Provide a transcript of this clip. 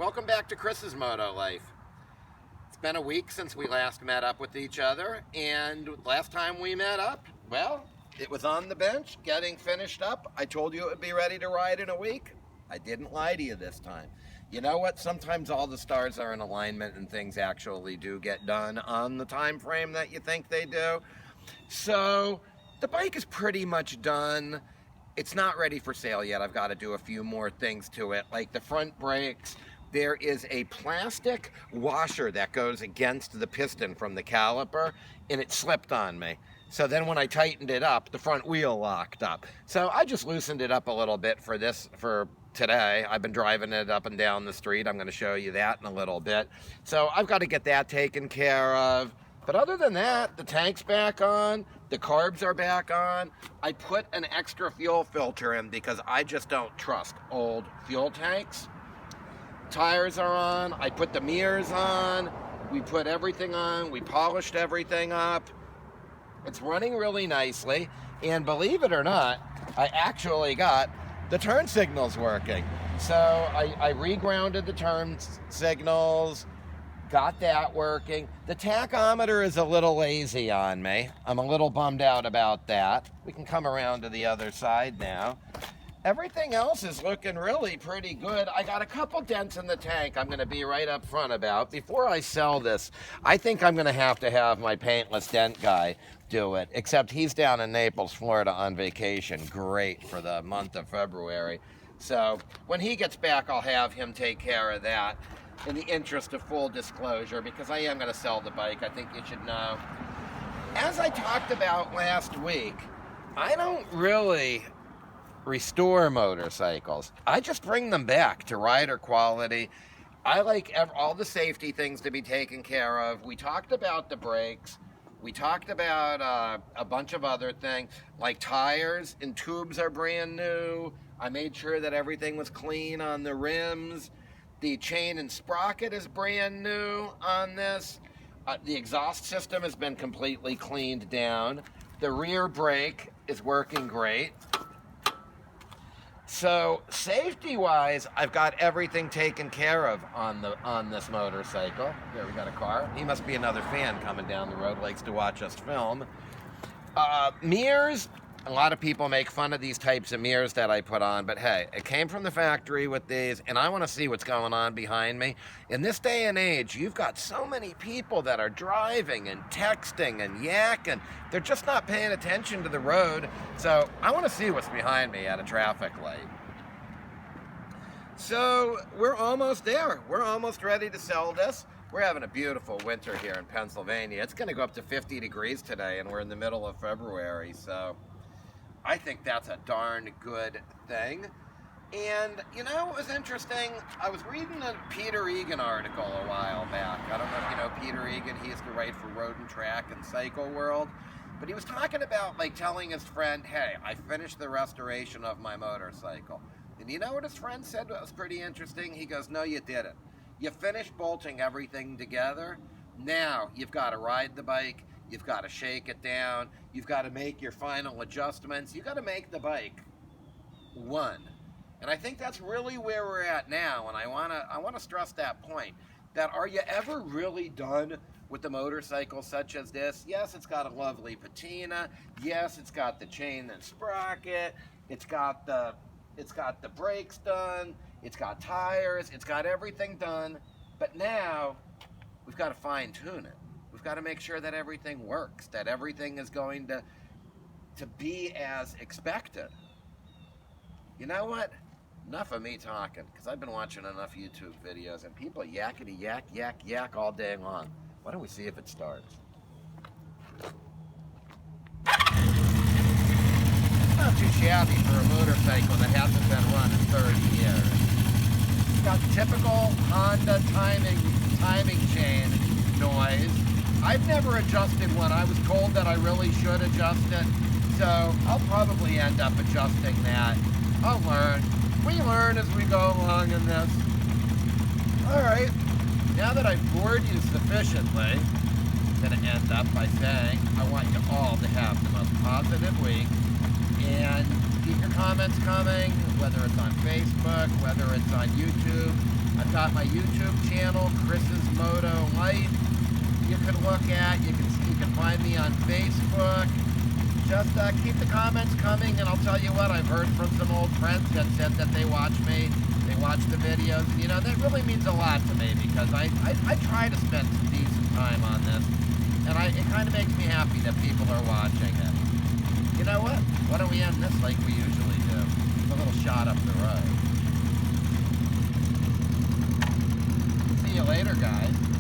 Welcome back to Chris's Moto Life. It's been a week since we last met up with each other, and last time we met up, well, it was on the bench, getting finished up. I told you it would be ready to ride in a week. I didn't lie to you this time. You know what? Sometimes all the stars are in alignment and things actually do get done on the time frame that you think they do. So the bike is pretty much done. It's not ready for sale yet. I've got to do a few more things to it, like the front brakes. There is a plastic washer that goes against the piston from the caliper, and it slipped on me. So then when I tightened it up, the front wheel locked up. So I just loosened it up a little bit for today. I've been driving it up and down the street. I'm going to show you that in a little bit. So I've got to get that taken care of. But other than that, the tank's back on, the carbs are back on. I put an extra fuel filter in because I just don't trust old fuel tanks. Tires are on, I put the mirrors on, we put everything on, we polished everything up. It's running really nicely, and believe it or not, I actually got the turn signals working. So I regrounded the turn signals, got that working. The tachometer is a little lazy on me. I'm a little bummed out about that. We can come around to the other side now. Everything else is looking really pretty good. I got a couple dents in the tank I'm going to be right up front about. Before I sell this, I think I'm going to have my paintless dent guy do it, except he's down in Naples, Florida on vacation. Great for the month of February. So when he gets back, I'll have him take care of that in the interest of full disclosure, because I am going to sell the bike. I think you should know. As I talked about last week, I don't really restore motorcycles. I just bring them back to rider quality. I like all the safety things to be taken care of. We talked about the brakes. We talked about a bunch of other things, like tires and tubes are brand new. I made sure that everything was clean on the rims. The chain and sprocket is brand new on this. The exhaust system has been completely cleaned down. The rear brake is working great. So safety-wise, I've got everything taken care of on this motorcycle. There, we got a car. He must be another fan coming down the road, likes to watch us film. Mirrors, a lot of people make fun of these types of mirrors that I put on, but hey, it came from the factory with these, and I want to see what's going on behind me. In this day and age, you've got so many people that are driving and texting and yakking. They're just not paying attention to the road, so I want to see what's behind me at a traffic light. So we're almost there. We're almost ready to sell this. We're having a beautiful winter here in Pennsylvania. It's going to go up to 50 degrees today, and we're in the middle of February, so I think that's a darn good thing. And, you know, it was interesting. I was reading a Peter Egan article a while back. I don't know if you know Peter Egan. He used to write for Road and Track and Cycle World. But he was talking about, like, telling his friend, hey, I finished the restoration of my motorcycle. And you know what his friend said was pretty interesting? He goes, no, you didn't. You finished bolting everything together. Now you've got to ride the bike. You've got to shake it down. You've got to make your final adjustments. You've got to make the bike one. And I think that's really where we're at now. And I want to stress that point, that are you ever really done with the motorcycle such as this? Yes, it's got a lovely patina. Yes, it's got the chain and sprocket. It's got the brakes done. It's got tires. It's got everything done. But now we've got to fine tune it. We've got to make sure that everything works, that everything is going to be as expected. You know what? Enough of me talking, because I've been watching enough YouTube videos, and people yakety yak, yak, yak all day long. Why don't we see if it starts? Not too shabby for a motorcycle that hasn't been run in 30 years. It's got typical Honda timing chain noise. I've never adjusted one. I was told that I really should adjust it, so I'll probably end up adjusting that. I'll learn. We learn as we go along in this. Alright, now that I've bored you sufficiently, I'm going to end up by saying I want you all to have the most positive week, and keep your comments coming, whether it's on Facebook, whether it's on YouTube. I'm got my YouTube channel, Chris's Moto Life. You can look at. You can find me on Facebook. Just keep the comments coming, and I'll tell you what, I've heard from some old friends that said that they watch me, they watch the videos, and you know, that really means a lot to me, because I try to spend some decent time on this, and it kind of makes me happy that people are watching it. You know what? Why don't we end this like we usually do? A little shot up the road. See you later, guys.